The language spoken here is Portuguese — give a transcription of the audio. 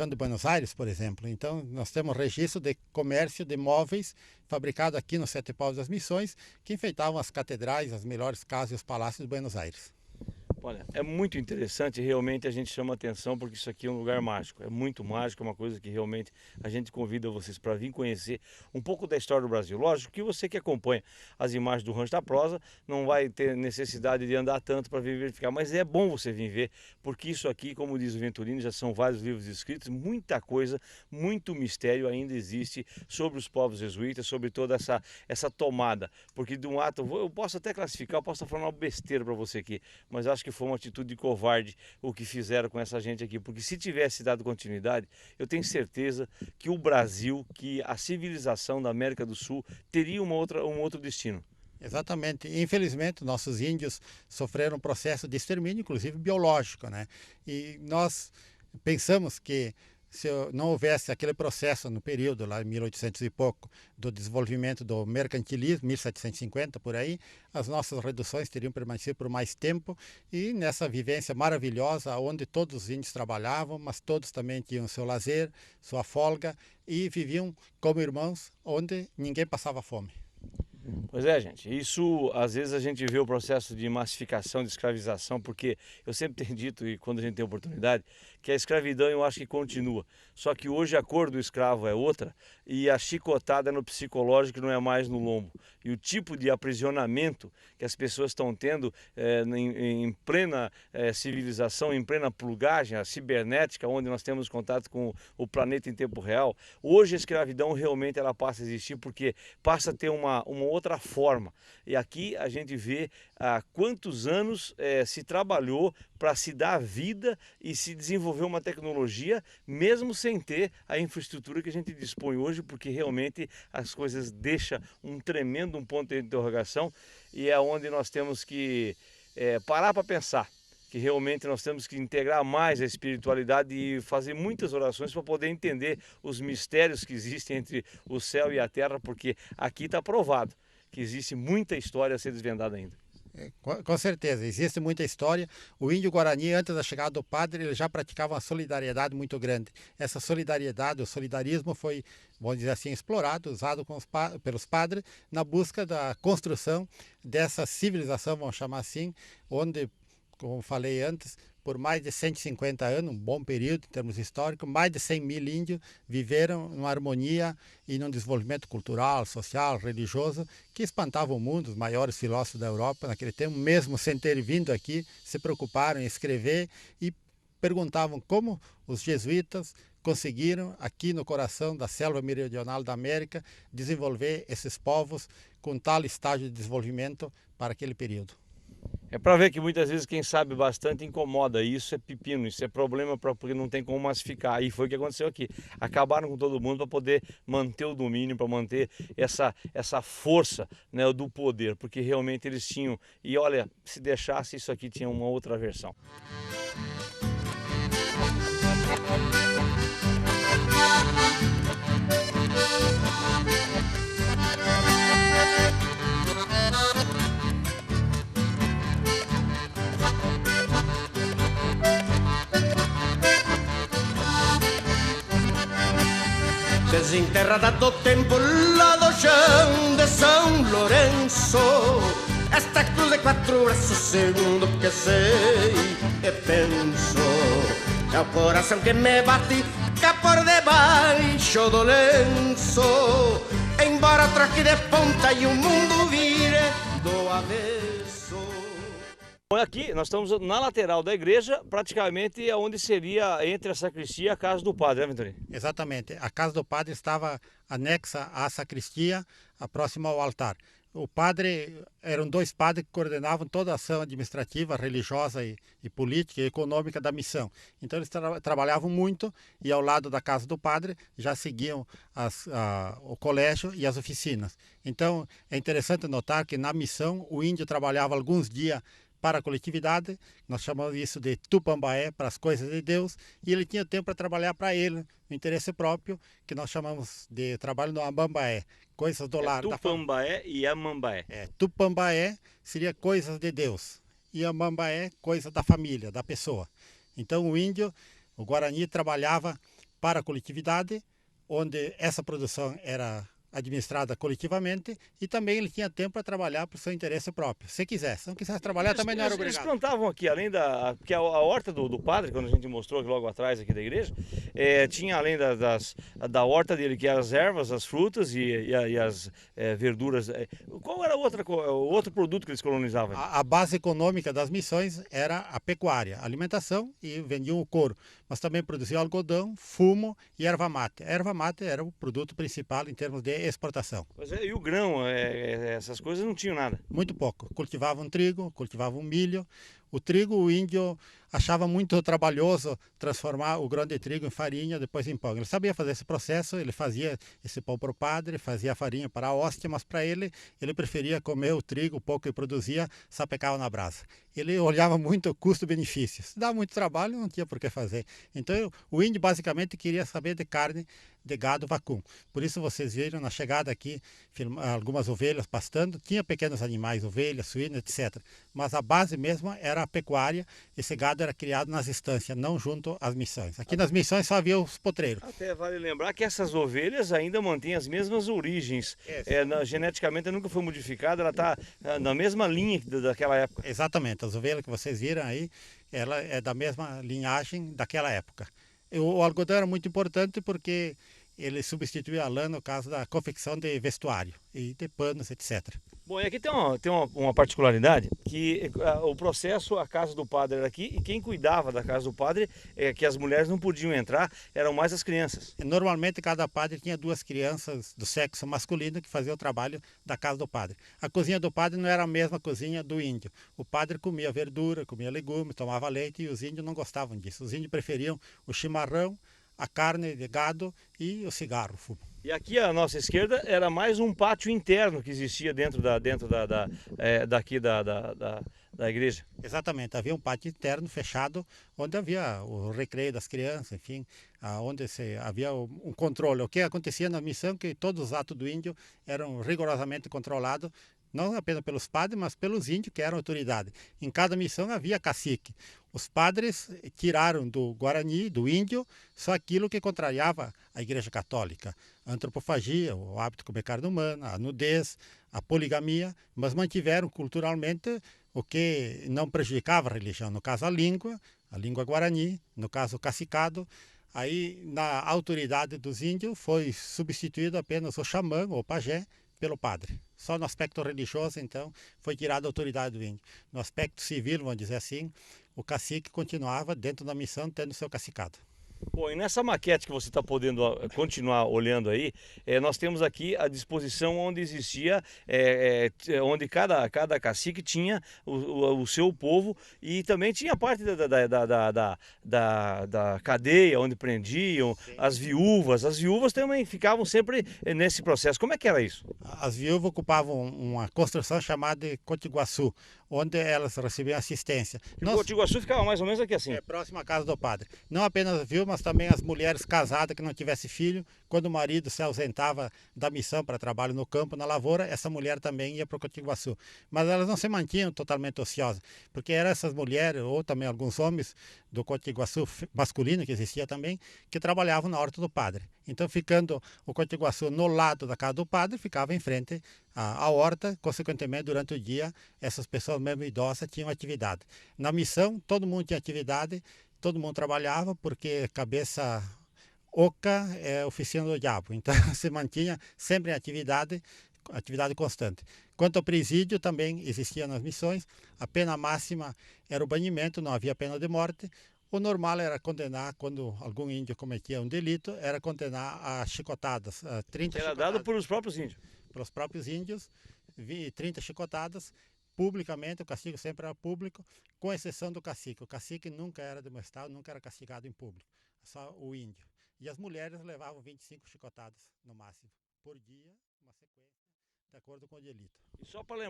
de Buenos Aires, por exemplo. Então, nós temos registro de comércio de móveis fabricado aqui nos Sete Povos das Missões, que enfeitavam as catedrais, as melhores casas e os palácios de Buenos Aires. Olha, é muito interessante, realmente a gente chama atenção porque isso aqui é um lugar mágico, é muito mágico, é uma coisa que realmente a gente convida vocês para vir conhecer um pouco da história do Brasil. Lógico que você que acompanha as imagens do Rancho da Prosa não vai ter necessidade de andar tanto para vir verificar, mas é bom você vir ver, porque isso aqui, como diz o Venturini, já são vários livros escritos, muita coisa, muito mistério ainda existe sobre os povos jesuítas, sobre toda essa tomada, porque de um ato, eu posso até classificar, eu posso estar falando uma besteira para você aqui, mas acho que foi uma atitude de covarde o que fizeram com essa gente aqui, porque se tivesse dado continuidade, eu tenho certeza que o Brasil, que a civilização da América do Sul teria um outro destino. Exatamente. Infelizmente, nossos índios sofreram um processo de extermínio, inclusive biológico, né? E nós pensamos que se não houvesse aquele processo no período, lá em 1800 e pouco, do desenvolvimento do mercantilismo, 1750 por aí, as nossas reduções teriam permanecido por mais tempo e nessa vivência maravilhosa, onde todos os índios trabalhavam, mas todos também tinham seu lazer, sua folga e viviam como irmãos, onde ninguém passava fome. Pois é, gente, isso às vezes a gente vê o processo de massificação, de escravização, porque eu sempre tenho dito, e quando a gente tem oportunidade, que a escravidão eu acho que continua. Só que hoje a cor do escravo é outra e a chicotada no psicológico não é mais no lombo. E o tipo de aprisionamento que as pessoas estão tendo em plena civilização, em plena plugagem, a cibernética, onde nós temos contato com o planeta em tempo real, hoje a escravidão realmente ela passa a existir porque passa a ter uma outra forma. E aqui a gente vê há quantos anos se trabalhou para se dar vida e se desenvolver uma tecnologia, mesmo sem ter a infraestrutura que a gente dispõe hoje, porque realmente as coisas deixam um tremendo ponto de interrogação e é onde nós temos que parar para pensar. Que realmente nós temos que integrar mais a espiritualidade e fazer muitas orações para poder entender os mistérios que existem entre o céu e a terra, porque aqui está provado que existe muita história a ser desvendada ainda. Com certeza, existe muita história. O índio Guarani, antes da chegada do padre, ele já praticava uma solidariedade muito grande. Essa solidariedade, o solidarismo foi, vamos dizer assim, explorado, usado pelos padres na busca da construção dessa civilização, vamos chamar assim, onde, como falei antes, por mais de 150 anos, um bom período em termos históricos, mais de 100 mil índios viveram numa harmonia e num desenvolvimento cultural, social, religioso, que espantava o mundo. Os maiores filósofos da Europa, naquele tempo, mesmo sem ter vindo aqui, se preocuparam em escrever e perguntavam como os jesuítas conseguiram, aqui no coração da selva meridional da América, desenvolver esses povos com tal estágio de desenvolvimento para aquele período. É para ver que muitas vezes quem sabe bastante incomoda, e isso é pepino, isso é problema porque não tem como massificar. E foi o que aconteceu aqui. Acabaram com todo mundo para poder manter o domínio, para manter essa força, né, do poder, porque realmente eles tinham. E olha, se deixasse isso aqui tinha uma outra versão. Desenterrada do tempo lá do chão de São Lourenço, esta cruz de quatro braços, segundo que sei e penso, é o coração que me bate cá por debaixo do lenço, embora troque de ponta e o mundo vire do avesso. Aqui nós estamos na lateral da igreja, praticamente onde seria entre a sacristia e a casa do padre, né, Venturini? Exatamente. A casa do padre estava anexa à sacristia, próxima ao altar. O padre, eram dois padres que coordenavam toda a ação administrativa, religiosa e política e econômica da missão. Então eles trabalhavam muito e ao lado da casa do padre já seguiam o colégio e as oficinas. Então é interessante notar que na missão o índio trabalhava alguns dias para a coletividade, nós chamamos isso de tupambaé, para as coisas de Deus, e ele tinha tempo para trabalhar para ele, no interesse próprio, que nós chamamos de trabalho no amambaé, coisas do lar. Tupambaé e amambaé. Tupambaé seria coisas de Deus, e amambaé, coisa da família, da pessoa. Então o índio, o Guarani, trabalhava para a coletividade, onde essa produção era administrada coletivamente, e também ele tinha tempo para trabalhar para o seu interesse próprio, se quisesse. Se não quisesse trabalhar, também não era Eles obrigado. plantavam aqui, além da... Porque a horta do padre, quando a gente mostrou aqui logo atrás aqui da igreja, tinha além da horta dele, que eram as ervas, as frutas e as verduras. Qual era o outro produto que eles colonizavam? A base econômica das missões era a pecuária, a alimentação, e vendiam o couro, mas também produziam algodão, fumo e erva mate. A erva mate era o produto principal em termos de exportação. Mas e o grão, essas coisas não tinham nada? Muito pouco. Cultivavam trigo, cultivavam milho. O trigo, o índio achava muito trabalhoso transformar o grão de trigo em farinha, depois em pão. Ele sabia fazer esse processo, ele fazia esse pão para o padre, fazia a farinha para a hóstia, mas para ele preferia comer o trigo, o pouco que produzia, sapecava na brasa. Ele olhava muito o custo-benefício. Se dava muito trabalho, não tinha por que fazer. Então, o índio basicamente queria saber de carne de gado vacum. Por isso vocês viram na chegada aqui algumas ovelhas pastando, tinha pequenos animais, ovelhas, suínos, etc. Mas a base mesmo era a pecuária. Esse gado era criado nas estâncias, não junto às missões. Aqui nas missões só havia os potreiros. Até vale lembrar que essas ovelhas ainda mantêm as mesmas origens. Geneticamente nunca foi modificada, ela está na mesma linha daquela época. Exatamente, as ovelhas que vocês viram aí, ela é da mesma linhagem daquela época. O algodão era muito importante porque ele substituía a lã no caso da confecção de vestuário e de panos, etc. Bom, e aqui tem uma particularidade, que o processo, a casa do padre era aqui, e quem cuidava da casa do padre, que as mulheres não podiam entrar, eram mais as crianças. Normalmente cada padre tinha 2 crianças do sexo masculino que faziam o trabalho da casa do padre. A cozinha do padre não era a mesma cozinha do índio. O padre comia verdura, comia legumes, tomava leite, e os índios não gostavam disso. Os índios preferiam o chimarrão, a carne de gado e o cigarro, o fumo. E aqui à nossa esquerda era mais um pátio interno que existia dentro da igreja. Exatamente, havia um pátio interno fechado, onde havia o recreio das crianças, enfim, onde havia um controle. O que acontecia na missão, que todos os atos do índio eram rigorosamente controlados, não apenas pelos padres, mas pelos índios, que eram autoridade. Em cada missão havia cacique. Os padres tiraram do Guarani, do índio, só aquilo que contrariava a Igreja Católica. A antropofagia, o hábito de comer carne humana, a nudez, a poligamia, mas mantiveram culturalmente o que não prejudicava a religião. No caso, a língua Guarani, no caso, o cacicado. Aí, na autoridade dos índios, foi substituído apenas o xamã, ou pajé, pelo padre. Só no aspecto religioso, então, foi tirada a autoridade do índio. No aspecto civil, vamos dizer assim, o cacique continuava dentro da missão, tendo seu cacicado. Bom, e nessa maquete que você está podendo continuar olhando aí, nós temos aqui a disposição onde existia, onde cada cacique tinha o seu povo, e também tinha parte da cadeia onde prendiam. Sim. As viúvas também ficavam sempre nesse processo. Como é que era isso? As viúvas ocupavam uma construção chamada de Cotiguaçu, onde elas recebiam assistência. O Cotiguaçu ficava mais ou menos aqui assim. Próximo à casa do padre. Não apenas viúvas, mas também as mulheres casadas que não tivessem filho. Quando o marido se ausentava da missão para trabalho no campo, na lavoura, essa mulher também ia para o Cotiguaçu. Mas elas não se mantinham totalmente ociosas, porque eram essas mulheres, ou também alguns homens do Cotiguaçu masculino, que existia também, que trabalhavam na horta do padre. Então, ficando o Cotiguaçu no lado da casa do padre, ficava em frente à horta. Consequentemente, durante o dia, essas pessoas, mesmo idosas, tinham atividade. Na missão, todo mundo tinha atividade, todo mundo trabalhava, porque cabeça oca é oficina do diabo. Então, se mantinha sempre em atividade constante. Quanto ao presídio, também existia nas missões. A pena máxima era o banimento, não havia pena de morte. O normal era condenar, quando algum índio cometia um delito, era condenar a chicotadas, a 30 era chicotadas. Dado pelos próprios índios? Pelos próprios índios, 30 chicotadas, publicamente, o castigo sempre era público, com exceção do cacique. O cacique nunca era demonstrado, nunca era castigado em público, só o índio. E as mulheres levavam 25 chicotadas, no máximo, por dia, uma sequência, de acordo com o delito. E só para lembrar,